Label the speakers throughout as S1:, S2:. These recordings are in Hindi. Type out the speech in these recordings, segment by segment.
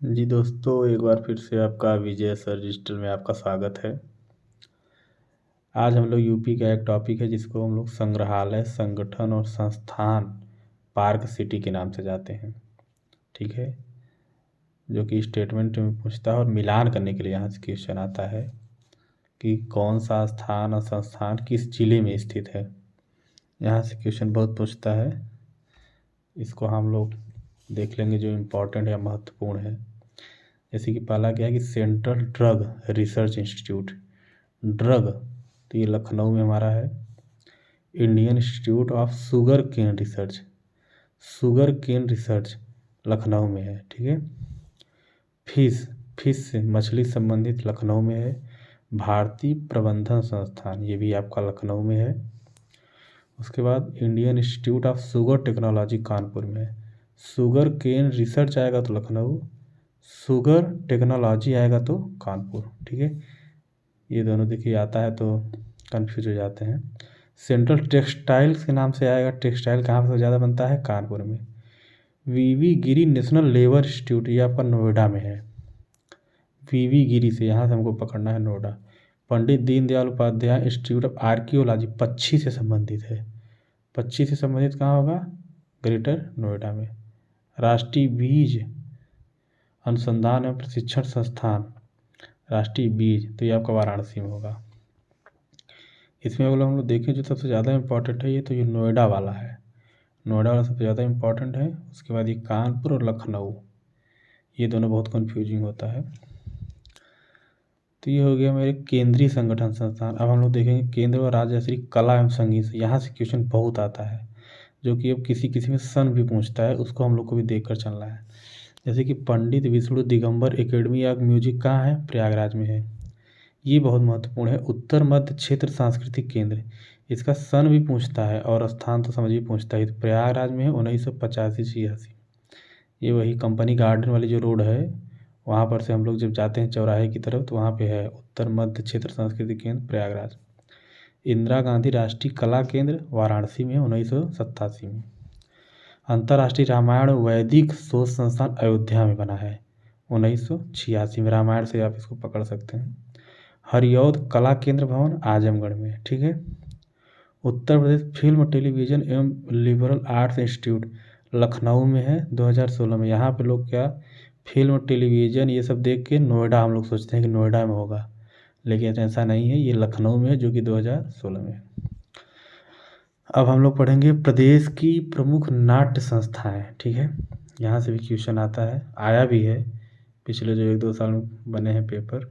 S1: जी दोस्तों, एक बार फिर से आपका विजय सर डिजिटल में आपका स्वागत है। आज हम लोग यूपी का एक टॉपिक है जिसको हम लोग संग्रहालय संगठन और संस्थान पार्क सिटी के नाम से जाते हैं। ठीक है, जो कि स्टेटमेंट में पूछता है और मिलान करने के लिए यहाँ से क्वेश्चन आता है कि कौन सा स्थान और संस्थान किस जिले में स्थित है। यहाँ से क्वेश्चन बहुत पूछता है, इसको हम लोग देख लेंगे जो इम्पोर्टेंट या महत्वपूर्ण है। जैसे कि पहला क्या है कि central drug research institute, drug तो ये लखनऊ में हमारा है। Indian institute of sugar cane research, sugar cane research Lucknow में है। ठीक है, फिश, फिश से मछली संबंधित लखनऊ में है। भारतीय प्रबंधन संस्थान ये भी आपका लखनऊ में है। उसके बाद Indian institute of sugar technology Kanpur में है। शुगर केन रिसर्च आएगा तो लखनऊ, शुगर टेक्नोलॉजी आएगा तो कानपुर। ठीक है, ये दोनों देखिए आता है तो कंफ्यूज हो जाते हैं। सेंट्रल टेक्सटाइल्स के नाम से आएगा, टेक्सटाइल कहाँ पर ज़्यादा बनता है? कानपुर में। वीवी गिरी नेशनल लेबर इंस्टीट्यूट ये आपका नोएडा में है। वीवी गिरी से यहाँ से हमको पकड़ना है Noida. Pandit Deendayal Upadhyay institute of archaeology पक्षी से संबंधित है। पक्षी से संबंधित कहाँ होगा? ग्रेटर नोएडा में। राष्ट्रीय बीज अनुसंधान एवं प्रशिक्षण संस्थान, राष्ट्रीय बीज तो ये आपका वाराणसी में होगा। इसमें अगर हम लोग देखें जो सबसे ज़्यादा इम्पोर्टेंट है ये तो ये नोएडा वाला है, नोएडा वाला सबसे ज़्यादा इम्पोर्टेंट है। उसके बाद ये कानपुर और लखनऊ, ये दोनों बहुत कंफ्यूजिंग होता है। तो ये हो गया मेरे केंद्रीय संगठन संस्थान। अब हम लोग देखेंगे केंद्र और राज्य स्तरीय कला एवं संगीत, यहाँ से क्वेश्चन बहुत आता है जो कि अब किसी किसी में सन भी पूछता है, उसको हम लोग को भी देख कर चलना है। जैसे कि Pandit Vishnu Digambar academy of music कहाँ है? प्रयागराज में है। ये बहुत महत्वपूर्ण है। उत्तर मध्य क्षेत्र सांस्कृतिक केंद्र, इसका सन भी पूछता है और स्थान तो समझिए पूछता है। तो प्रयागराज में है 1985-86। ये वही कंपनी गार्डन वाली जो रोड है वहाँ पर से हम लोग जब जाते हैं चौराहे की तरफ तो वहाँ पे है उत्तर मध्य क्षेत्र सांस्कृतिक केंद्र प्रयागराज। इंदिरा गांधी राष्ट्रीय कला केंद्र वाराणसी में 1987 में। अंतर्राष्ट्रीय रामायण वैदिक शोध संस्थान अयोध्या में बना है 1986 में। रामायण से आप इसको पकड़ सकते हैं। हरिऔध कला केंद्र भवन आजमगढ़ में। ठीक है, उत्तर प्रदेश फिल्म टेलीविजन एवं लिबरल आर्ट्स इंस्टीट्यूट लखनऊ में है 2016 में। यहाँ पे लोग क्या फिल्म टेलीविज़न ये सब देख के नोएडा हम लोग सोचते हैं कि नोएडा में होगा, लेकिन ऐसा नहीं है, ये लखनऊ में है जो कि 2016 में है। अब हम लोग पढ़ेंगे प्रदेश की प्रमुख नाट्य संस्थाएं। ठीक है, यहाँ से भी क्वेश्चन आता है, आया भी है पिछले जो 1-2 साल में बने हैं पेपर।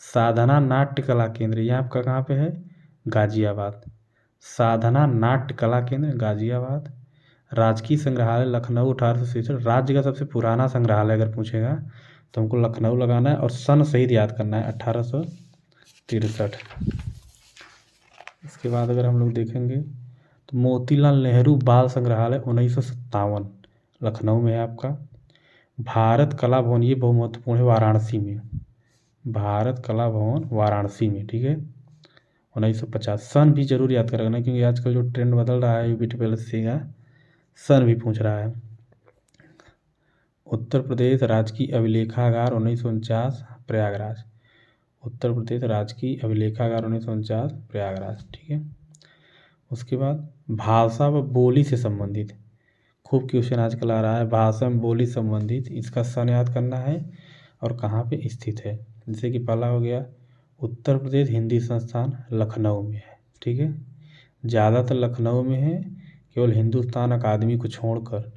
S1: साधना नाट्य कला केंद्र ये आपका कहाँ पे है? गाजियाबाद। साधना नाट्य कला केंद्र गाजियाबाद। राजकीय संग्रहालय लखनऊ 1863, राज्य का सबसे पुराना संग्रहालय अगर पूछेगा तो हमको लखनऊ लगाना है और सन सहित याद करना है 1863। इसके बाद अगर हम लोग देखेंगे तो मोतीलाल नेहरू बाल संग्रहालय 1957 लखनऊ में है आपका। भारत कला भवन ये बहुत महत्वपूर्ण है वाराणसी में, भारत कला भवन वाराणसी में। ठीक है, 1950। सन भी जरूर याद कर रखना क्योंकि आजकल जो ट्रेंड बदल रहा है यूपी पीएससी का सन भी पूछ रहा है। उत्तर प्रदेश राजकीय अभिलेखागार 1949 प्रयागराज, उत्तर प्रदेश राजकीय अभिलेखागार 1949 प्रयागराज। ठीक है, उसके बाद भाषा व बोली से संबंधित खूब क्वेश्चन आजकल आ रहा है, भाषा में बोली संबंधित इसका सन याद करना है और कहाँ पे स्थित है। जैसे कि पहला हो गया उत्तर प्रदेश हिंदी संस्थान लखनऊ में है। ठीक है, ज़्यादातर लखनऊ में है, केवल हिंदुस्तान अकादमी को छोड़कर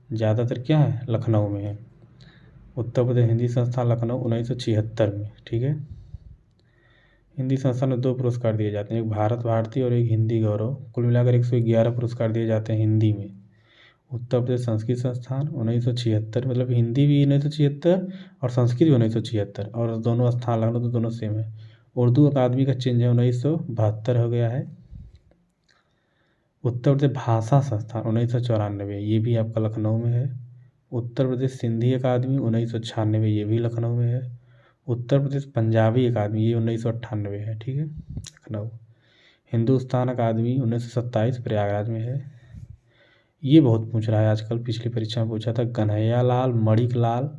S1: ज़्यादातर क्या है? लखनऊ में है। उत्तर प्रदेश हिंदी संस्थान लखनऊ 1976 में। ठीक है, हिंदी संस्थान में 2 पुरस्कार दिए जाते हैं, एक भारत भारती और एक हिंदी गौरव। कुल मिलाकर 111 पुरस्कार दिए जाते हैं हिंदी में। उत्तर प्रदेश संस्कृत संस्थान 1976, मतलब हिंदी भी 1976 और संस्कृत भी 1976, और दोनों स्थान लखनऊ तो दोनों सेम है। उर्दू अकादमी का चेंज है 1972 हो गया है। उत्तर प्रदेश भाषा संस्थान 1994 ये भी आपका लखनऊ में है। उत्तर प्रदेश सिंधी अकादमी 1996 ये भी लखनऊ में है। उत्तर प्रदेश पंजाबी अकादमी ये 1998 है। ठीक है, लखनऊ। हिंदुस्तान अकादमी 1927 प्रयागराज में है। ये बहुत पूछ रहा है आजकल, पिछली परीक्षा में पूछा था, कन्हैया लाल मणिक लाल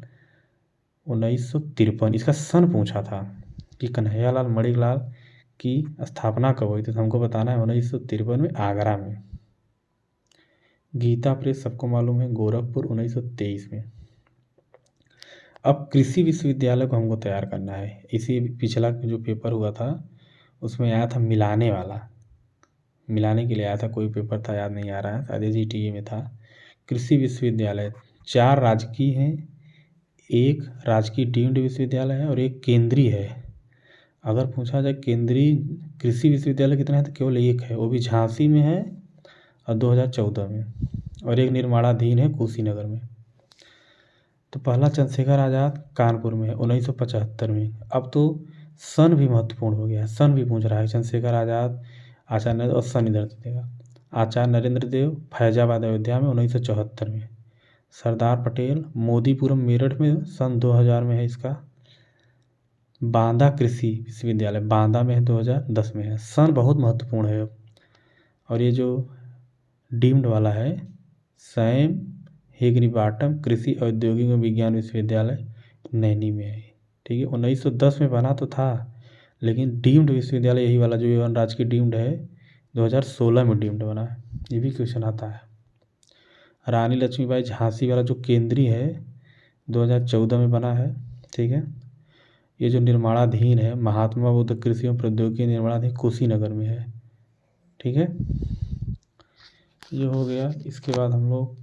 S1: 1953। इसका सन पूछा था कि कन्हैयालाल मणिलाल की स्थापना कब हुई थी, तो हमको बताना है 1953 में आगरा में। गीता प्रेस सबको मालूम है, गोरखपुर 1923 में। अब कृषि विश्वविद्यालय को हमको तैयार करना है। इसी पिछला जो पेपर हुआ था उसमें आया था मिलाने वाला, मिलाने के लिए आया था, कोई पेपर था याद नहीं आ रहा है, शायद जीटीए में था। कृषि विश्वविद्यालय 4 राजकीय हैं, एक राजकीय डीम्ड विश्वविद्यालय है और एक केंद्रीय है। अगर पूछा जाए केंद्रीय कृषि विश्वविद्यालय कितना है तो केवल एक है, वो भी झांसी में है और 2014 में, और एक निर्माणाधीन है कुशीनगर में। तो पहला चंद्रशेखर आज़ाद कानपुर में है 1975 में। अब तो सन भी महत्वपूर्ण हो गया है, सन भी पूछ रहा है। चंद्रशेखर आज़ाद, आचार्य और सन इधर से देगा। आचार्य नरेंद्र देव फैजाबाद अयोध्या में 1974 में। सरदार पटेल मोदीपुरम मेरठ में सन 2000 में है इसका। बांदा कृषि विश्वविद्यालय बांदा में है 2010 में है। सन बहुत महत्वपूर्ण है। और ये जो डीम्ड वाला है सैम हिग्रीबाटम कृषि औद्योगिक विज्ञान विश्वविद्यालय नैनी में है। ठीक है, 1910 में बना तो था, लेकिन डीम्ड विश्वविद्यालय यही वाला जो एवन राजकीय डीम्ड है 2016 में डीम्ड बना है। ये भी क्वेश्चन आता है। रानी लक्ष्मीबाई झांसी वाला जो केंद्रीय है 2014 में बना है। ठीक है, ये जो निर्माणाधीन है महात्मा बुद्ध कृषि एवं प्रौद्योगिकी निर्माणाधीन कुशीनगर में है। ठीक है, ये हो गया। इसके बाद हम लोग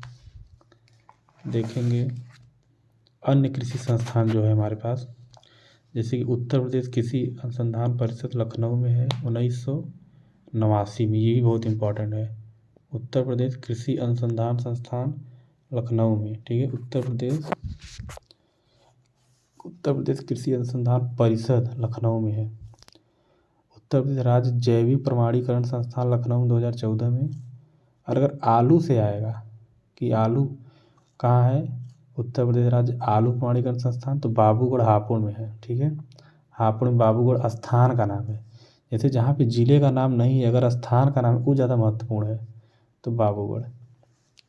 S1: देखेंगे अन्य कृषि संस्थान जो है हमारे पास, जैसे कि उत्तर प्रदेश कृषि अनुसंधान परिषद लखनऊ में है 1989 में। ये भी बहुत इम्पोर्टेंट है। उत्तर प्रदेश कृषि अनुसंधान संस्थान लखनऊ में। ठीक है, उत्तर प्रदेश कृषि अनुसंधान परिषद लखनऊ में है। उत्तर प्रदेश राज्य जैविक प्रमाणीकरण संस्थान लखनऊ 2014 में। और अगर आलू से आएगा कि आलू कहाँ है, उत्तर प्रदेश राज्य आलू प्रमाणीकरण संस्थान, तो बाबूगढ़ हापुड़ में है। ठीक है, हापुड़ में बाबूगढ़ स्थान का नाम है। जैसे जहाँ पे जिले का नाम नहीं है, अगर स्थान का नाम है वो ज़्यादा महत्वपूर्ण है, तो बाबूगढ़।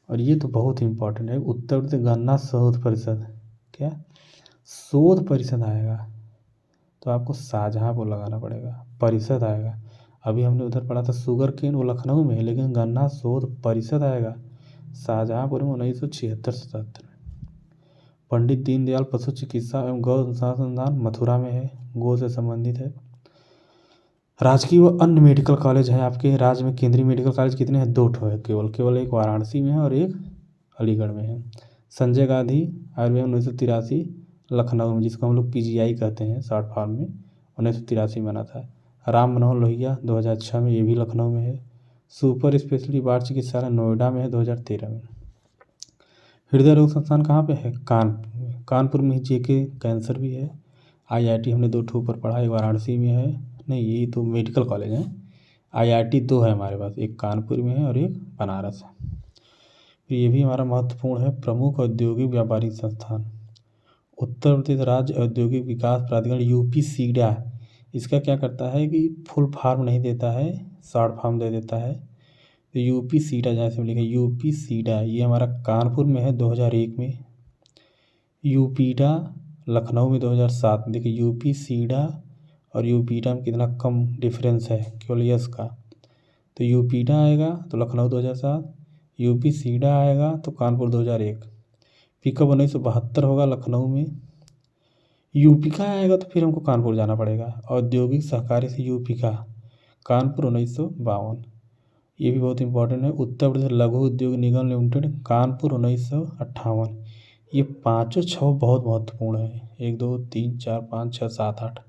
S1: और ये तो बहुत इंपॉर्टेंट है, उत्तर प्रदेश गन्ना शोध परिषद, क्या शोध परिषद आएगा तो आपको शाहजहाँपुर लगाना पड़ेगा, परिषद आएगा। अभी हमने उधर पढ़ा था शुगर केन, वो लखनऊ में है, लेकिन गन्ना शोध परिषद आएगा शाहजहाँपुर में 1976-77 में। पंडित दीनदयाल पशु चिकित्सा एवं गौ अनुसंधान मथुरा में है, गौ से संबंधित है। राजकीय व अन्य मेडिकल कॉलेज है आपके राज्य में। केंद्रीय मेडिकल कॉलेज कितने हैं, 2 ठो है केवल एक वाराणसी में है और एक अलीगढ़ में है। संजय गांधी आयुर्वेद 1983 लखनऊ में, जिसको हम लोग पीजीआई कहते हैं शॉर्ट फॉर्म में, 1983 में बना था। राम मनोहर लोहिया 2006 में, ये भी लखनऊ में है। सुपर स्पेशलिटी बाढ़ चिकित्सालय नोएडा में है 2013 में। हृदय रोग संस्थान कहाँ पे है, कानपुर में ही जेके कैंसर भी है। आईआईटी हमने 2 ठो ऊपर पढ़ा, एक वाराणसी में है, नहीं ये तो मेडिकल कॉलेज है। आईआईटी 2 है हमारे पास, एक कानपुर में है और एक बनारस है। फिर ये भी हमारा महत्वपूर्ण है, प्रमुख औद्योगिक व्यापारिक संस्थान उत्तर प्रदेश राज्य औद्योगिक विकास प्राधिकरण यूपी सीडा। इसका क्या करता है कि फुल फॉर्म नहीं देता है, शॉर्ट फॉर्म दे देता है। तो यूपी सीडा जैसे लिखे यूपी सीडा, ये हमारा कानपुर में है 2001 में। यूपीडा लखनऊ में 2007 में। देखिए यूपी सीडा और यूपीडा में कितना कम डिफरेंस है, केवल यस का। तो यूपीडा आएगा तो लखनऊ 2007, यूपी सीडा आएगा तो कानपुर 2001। पिकअप 1972 होगा लखनऊ में। यूपी का आएगा तो फिर हमको कानपुर जाना पड़ेगा। औद्योगिक सहकारी से यूपी का कानपुर 1952। ये भी बहुत इंपॉर्टेंट है। उत्तर प्रदेश लघु उद्योग निगम लिमिटेड कानपुर 1958। ये 5-6 बहुत महत्वपूर्ण है, 1 2 3 4 5 6 7 8।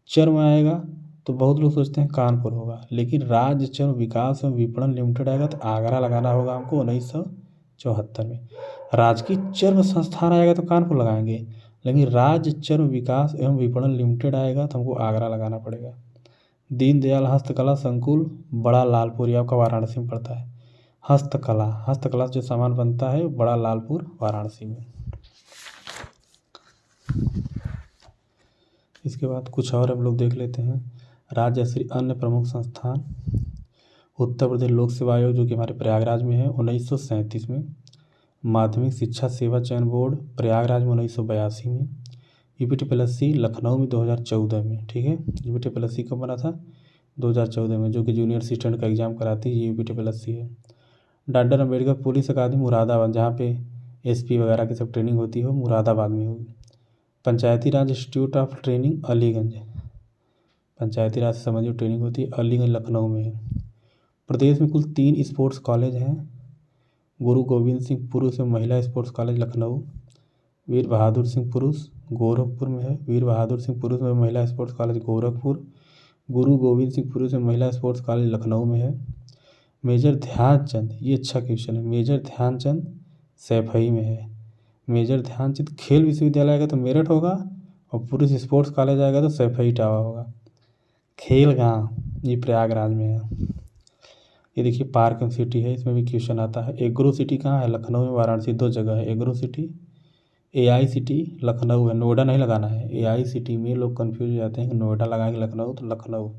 S1: चर्म आएगा तो बहुत लोग सोचते हैं कानपुर होगा, लेकिन राज्य चर्म विकास एवं विपणन लिमिटेड आएगा तो आगरा लगाना होगा हमको 1974 में। राजकीय चर्म संस्थान आएगा तो कानपुर लगाएंगे, लेकिन राज्य चर्म विकास एवं विपणन लिमिटेड आएगा तो हमको आगरा लगाना पड़ेगा। दीनदयाल हस्तकला संकुल बड़ा लालपुर, ये आपका वाराणसी में पड़ता है। हस्तकला जो सामान बनता है बड़ा लालपुर वाराणसी में। इसके बाद कुछ और हम लोग देख लेते हैं। राज्य स्तरीय अन्य प्रमुख संस्थान उत्तर प्रदेश लोक सेवा आयोग, जो कि हमारे प्रयागराज में है 1937 में। माध्यमिक शिक्षा सेवा चयन बोर्ड प्रयागराज में 1982 में। UPTPLSC लखनऊ में 2014 में, ठीक है। UPTPLSC कब बना था? 2014 में, जो कि जूनियर असिस्टेंट का एग्ज़ाम कराती है, ये UPTPLSC है। डॉक्टर अम्बेडकर पुलिस अकादमी मुरादाबाद, जहाँ पे SP वगैरह की सब ट्रेनिंग होती है, वो मुरादाबाद में होगी। पंचायती राज इंस्टीट्यूट ऑफ ट्रेनिंग अलीगंज, पंचायती राज से संबंधित ट्रेनिंग होती है, अलीगंज लखनऊ में है। प्रदेश में कुल 3 स्पोर्ट्स कॉलेज हैं। गुरु गोविंद सिंह पुरुष एवं महिला स्पोर्ट्स कॉलेज लखनऊ, वीर बहादुर सिंह पुरुष गोरखपुर में है, वीर बहादुर सिंह पुरुष एवं महिला स्पोर्ट्स कॉलेज गोरखपुर, गुरु गोविंद सिंह पुरुष एवं महिला स्पोर्ट्स कॉलेज लखनऊ में है। मेजर ध्यानचंद, ये अच्छा क्वेश्चन है, मेजर ध्यानचंद सैफई में है। मेजर ध्यानचंद खेल विश्वविद्यालय आएगा तो मेरठ होगा, और पुरुष स्पोर्ट्स कॉलेज आएगा तो सैफई टावा होगा। खेल गाँव ये प्रयागराज में है। ये देखिए पार्क एंड सिटी है, इसमें भी क्वेश्चन आता है। एग्रो सिटी कहाँ है? लखनऊ में वाराणसी, 2 जगह है agro city. AI city Lucknow है, नोएडा नहीं लगाना है। AI सिटी में लोग कंफ्यूज हो जाते हैं कि नोएडा लगाएंगे लखनऊ, तो Lucknow.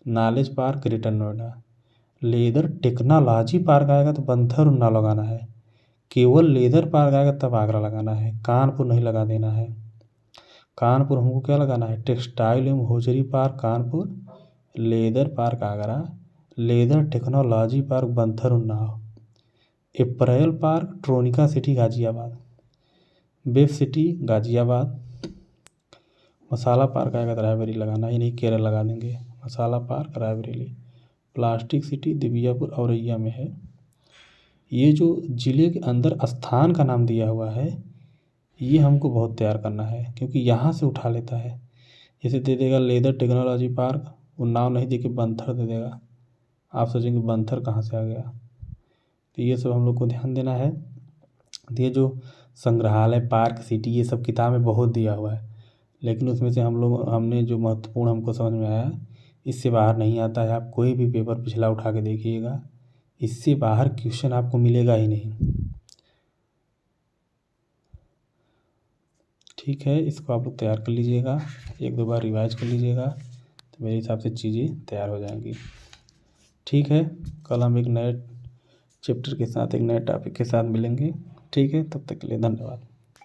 S1: Knowledge park greater Noida. Leather technology park आएगा तो बंथर उन्नाव लगाना है। केवल लेदर पार्क आएगा तब आगरा लगाना है, कानपुर नहीं लगा देना है। कानपुर हमको क्या लगाना है? टेक्सटाइल एवं hosiery park Kanpur, leather park Agra, leather technology park Banthar Unnao, apparel park Tronica city Ghaziabad, web city Ghaziabad, masala park आएगा तो रायबरेली लगाना ही नहीं, केरल लगा देंगे। Masala park Raebareli. Plastic city Dibiyapur Auraiya में है। ये जो ज़िले के अंदर स्थान का नाम दिया हुआ है, ये हमको बहुत तैयार करना है, क्योंकि यहाँ से उठा लेता है। जैसे दे देगा लेदर टेक्नोलॉजी पार्क, उन्नाव नहीं दे के बंथर दे देगा, आप सोचेंगे बंथर कहाँ से आ गया। तो ये सब हम लोग को ध्यान देना है। तो ये जो संग्रहालय, पार्क, सिटी, ये सब किताब में बहुत दिया हुआ है, लेकिन उसमें से हमने जो महत्वपूर्ण हमको समझ में आया, इससे बाहर नहीं आता है। आप कोई भी पेपर पिछला उठा के देखिएगा, इससे बाहर क्वेश्चन आपको मिलेगा ही नहीं। ठीक है, इसको आप लोग तैयार कर लीजिएगा, 1-2 बार रिवाइज कर लीजिएगा, तो मेरे हिसाब से चीज़ें तैयार हो जाएंगी। ठीक है, कल हम एक नए चैप्टर के साथ, एक नए टॉपिक के साथ मिलेंगे। ठीक है, तब तक के लिए धन्यवाद।